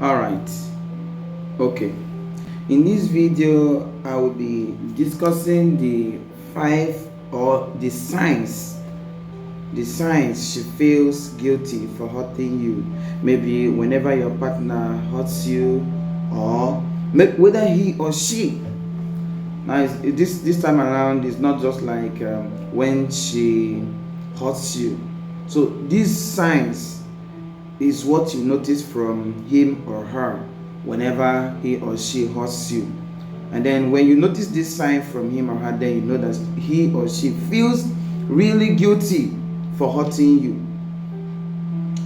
All right. Okay. In this video, I will be discussing the five or the signs she feels guilty for hurting you. Maybe whenever your partner hurts you, or whether he or she. Now, this time around, it's not just like when she hurts you. So these signs is what you notice from him or her whenever he or she hurts you. And then when you notice this sign from him or her, then you know that he or she feels really guilty for hurting you.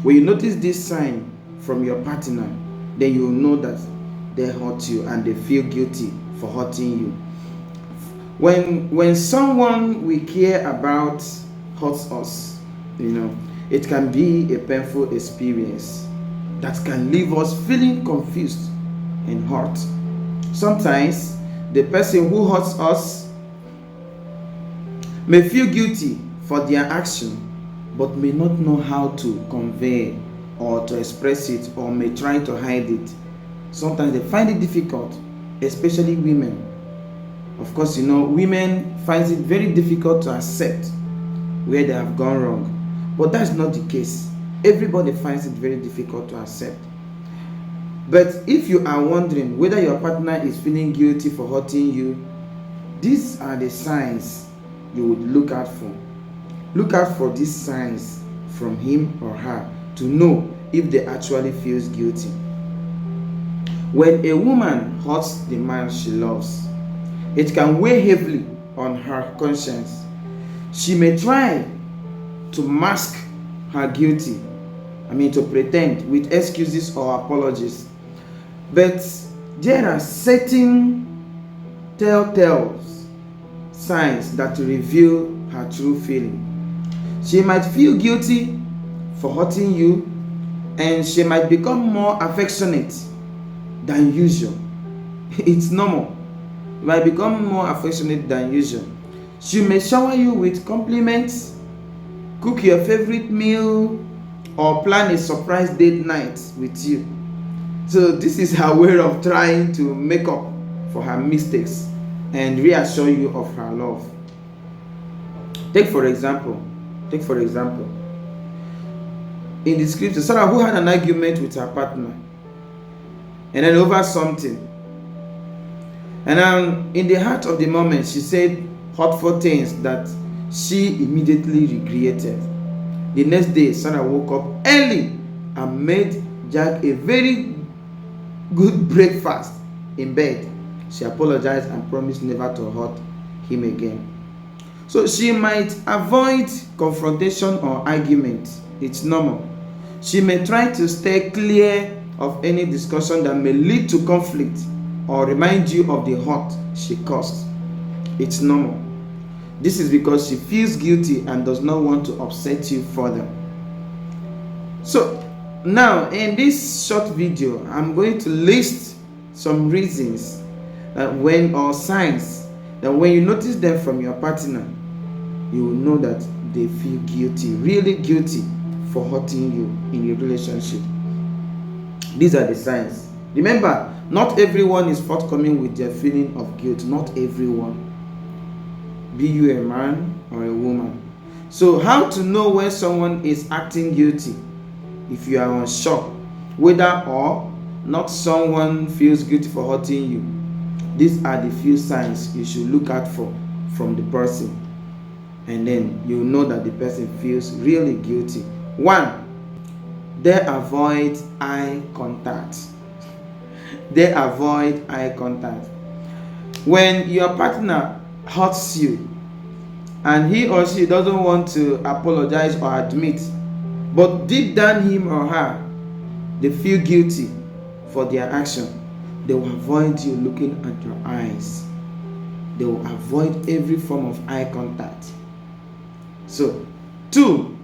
When you notice this sign from your partner, then you know that they hurt you and they feel guilty for hurting you. When someone we care about hurts us, it can be a painful experience that can leave us feeling confused and hurt. Sometimes the person who hurts us may feel guilty for their action, but may not know how to convey or to express it, or may try to hide it. Sometimes they find it difficult, especially women. Of course, women find it very difficult to accept where they have gone wrong. But that's not the case. Everybody finds it very difficult to accept. But if you are wondering whether your partner is feeling guilty for hurting you, these are the signs you would look out for. Look out for these signs from him or her to know if they actually feels guilty. When a woman hurts the man she loves, it can weigh heavily on her conscience. She may try to mask her guilty, to pretend with excuses or apologies. But there are certain telltale signs that reveal her true feeling. She might feel guilty for hurting you, and she might become more affectionate than usual. It's normal. Might become more affectionate than usual. She may shower you with compliments, cook your favorite meal, or plan a surprise date night with you. So this is her way of trying to make up for her mistakes and reassure you of her love. Take for example, in the scripture, Sarah, who had an argument with her partner, and then over something. And in the heart of the moment, she said hurtful things that she immediately regretted. The next day, Sarah woke up early and made Jack a very good breakfast in bed. She apologized and promised never to hurt him again. So she might avoid confrontation or argument. It's normal. She may try to stay clear of any discussion that may lead to conflict or remind you of the hurt she caused. It's normal. This is because she feels guilty and does not want to upset you further. So now in this short video, I'm going to list some reasons or signs that when you notice them from your partner, you will know that they feel guilty, really guilty for hurting you in a relationship. These are the signs. Remember, not everyone is forthcoming with their feeling of guilt. Not everyone. Be you a man or a woman. So how to know when someone is acting guilty? If you are unsure whether or not someone feels guilty for hurting you, these are the few signs you should look out for from the person. And then you know that the person feels really guilty. 1. They avoid eye contact. They avoid eye contact. When your partner hurts you and he or she doesn't want to apologize or admit, but deep down him or her, they feel guilty for their action, they will avoid you looking at your eyes. They will avoid every form of eye contact. So, 2,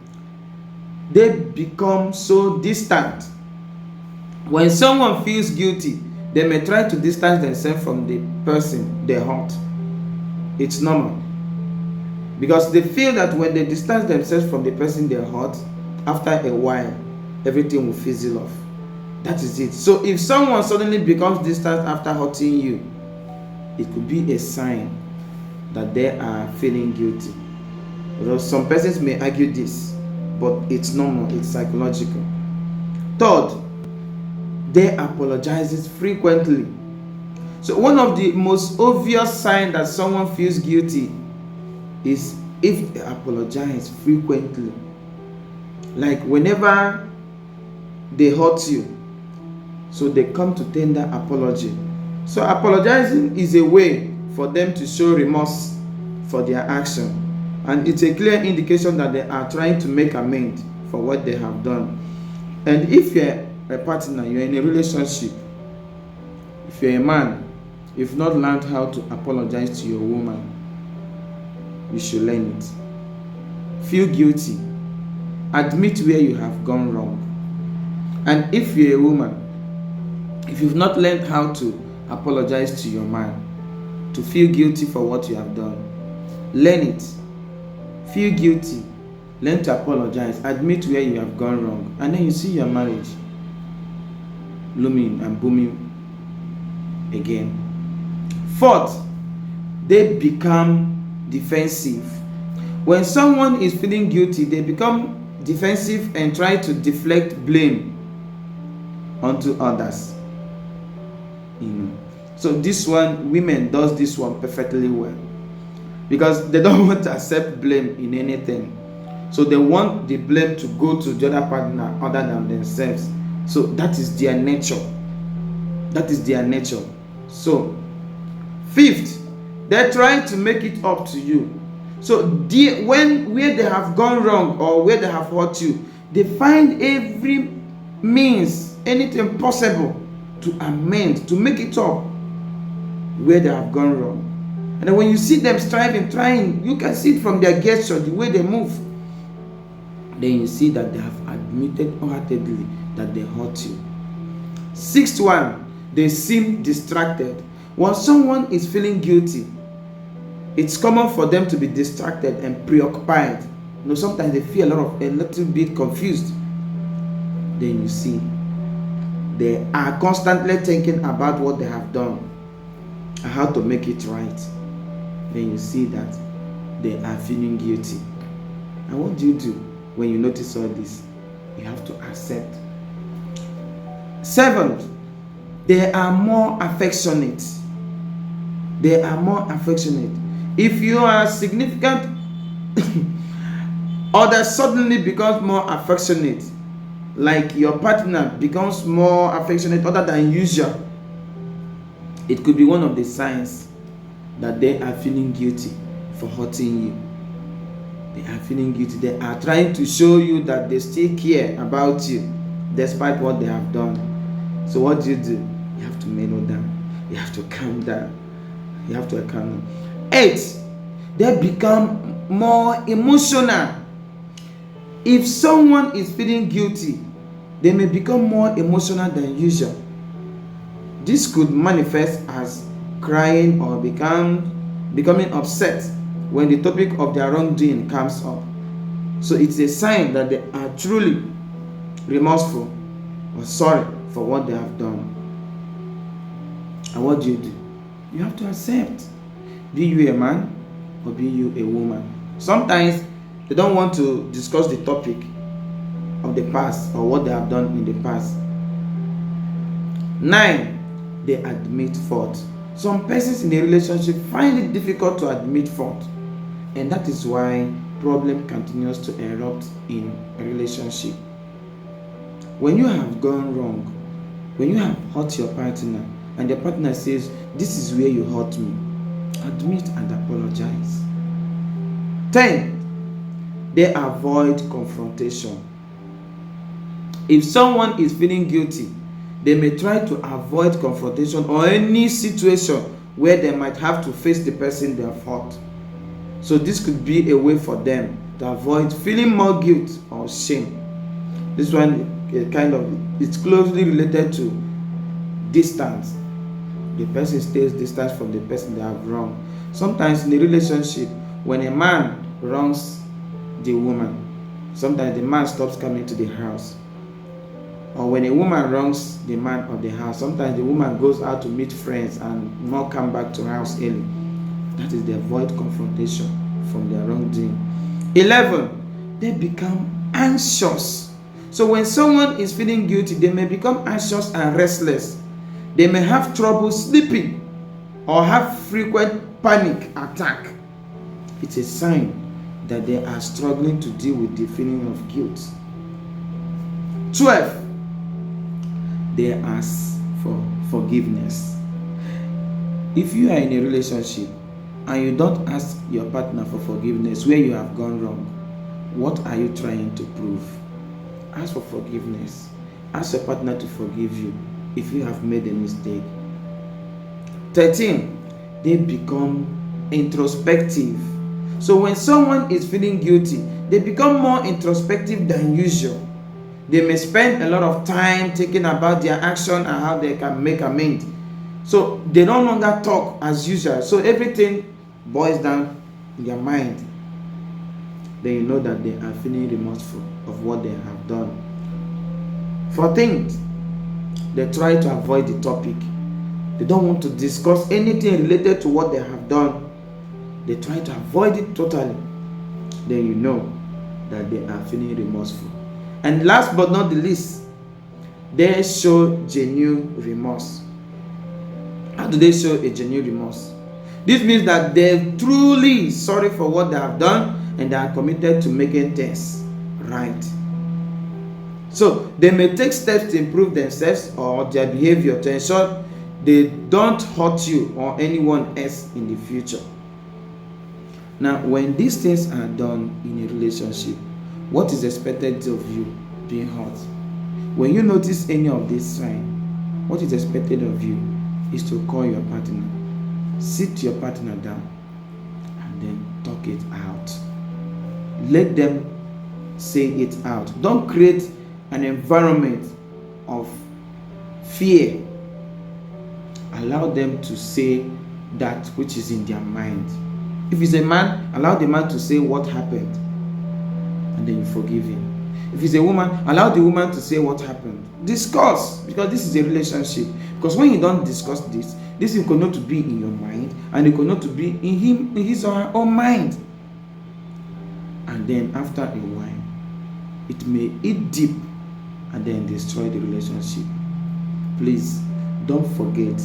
they become so distant. When someone feels guilty, they may try to distance themselves from the person they hurt. It's normal. Because they feel that when they distance themselves from the person they hurt, after a while, everything will fizzle off. That is it. So if someone suddenly becomes distant after hurting you, it could be a sign that they are feeling guilty. Because some persons may argue this, but it's normal, it's psychological. Third, they apologizes frequently. So one of the most obvious signs that someone feels guilty is if they apologize frequently. Like whenever they hurt you, so they come to tender apology. So apologizing is a way for them to show remorse for their action, and it's a clear indication that they are trying to make amends for what they have done. And if you're a partner, you're in a relationship, if you're a man, you've not learned how to apologize to your woman, you should learn it. Feel guilty. Admit where you have gone wrong. And if you're a woman, if you've not learned how to apologize to your man, to feel guilty for what you have done, learn it. Feel guilty. Learn to apologize. Admit where you have gone wrong. And then you see your marriage blooming and booming again. Fourth, they become defensive. When someone is feeling guilty, they become defensive and try to deflect blame onto others. So this one, women does this one perfectly well, because they don't want to accept blame in anything. So they want the blame to go to the other partner other than themselves. So that is their nature. That is their nature. So fifth, they're trying to make it up to you. So where they have gone wrong or where they have hurt you, they find every means, anything possible to amend, to make it up where they have gone wrong. And then when you see them striving, trying, you can see it from their gesture, the way they move. Then you see that they have admitted wholeheartedly that they hurt you. Sixth one, they seem distracted. When someone is feeling guilty, it's common for them to be distracted and preoccupied. Sometimes they feel a little bit confused. Then you see they are constantly thinking about what they have done and how to make it right. Then you see that they are feeling guilty. And what do you do when you notice all this? You have to accept. Seventh, they are more affectionate. They are more affectionate. If you are significant, others suddenly becomes more affectionate. Like your partner becomes more affectionate other than usual. It could be one of the signs that they are feeling guilty for hurting you. They are feeling guilty. They are trying to show you that they still care about you despite what they have done. So what do? You have to mellow down. You have to calm down. You have to calm down. 8, they become more emotional. If someone is feeling guilty, they may become more emotional than usual. This could manifest as crying or becoming upset when the topic of their wrongdoing comes up. So it's a sign that they are truly remorseful or sorry for what they have done. And what do? You have to accept. Be you a man or be you a woman. Sometimes they don't want to discuss the topic of the past or what they have done in the past. 9, they admit fault. Some persons in a relationship find it difficult to admit fault, and that is why problem continues to erupt in a relationship. When you have gone wrong, when you have hurt your partner, and your partner says, "This is where you hurt me," admit and apologize. 10, they avoid confrontation. If someone is feeling guilty, they may try to avoid confrontation or any situation where they might have to face the person they have hurt. So this could be a way for them to avoid feeling more guilt or shame. This one it's closely related to distance. The person stays distant from the person they have wronged. Sometimes in a relationship, when a man wrongs the woman, sometimes the man stops coming to the house. Or when a woman wrongs the man of the house, sometimes the woman goes out to meet friends and not come back to her house early. That is the avoid confrontation from their wrongdoing. 11, they become anxious. So when someone is feeling guilty, they may become anxious and restless. They may have trouble sleeping or have frequent panic attack. It's a sign that they are struggling to deal with the feeling of guilt. 12, they ask for forgiveness. If you are in a relationship and you don't ask your partner for forgiveness where you have gone wrong, what are you trying to prove? Ask for forgiveness. Ask your partner to forgive you if you have made a mistake. 13, they become introspective. So when someone is feeling guilty, they become more introspective than usual. They may spend a lot of time thinking about their action and how they can make amends. So they no longer talk as usual. So everything boils down in their mind. Then you know that they are feeling remorseful of what they have done. 14, they try to avoid the topic. They don't want to discuss anything related to what they have done. They try to avoid it totally. Then you know that they are feeling remorseful. And last but not the least, they show genuine remorse. How do they show a genuine remorse? This means that they're truly sorry for what they have done and they are committed to making things right. So they may take steps to improve themselves or their behavior to ensure they don't hurt you or anyone else in the future. Now, when these things are done in a relationship, what is expected of you being hurt? When you notice any of these signs, what is expected of you is to call your partner, sit your partner down, and then talk it out. Let them say it out. Don't create an environment of fear. Allow them to say that which is in their mind. If it's a man, allow the man to say what happened, and then you forgive him. If it's a woman, allow the woman to say what happened. Discuss, because this is a relationship. Because when you don't discuss this is going to be in your mind, and it's going to be in his or her own mind. And then after a while, it may eat deep and then destroy the relationship. Please don't forget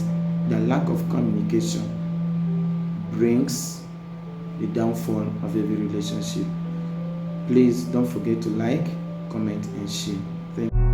that lack of communication brings the downfall of every relationship. Please don't forget to like, comment, and share. Thank you.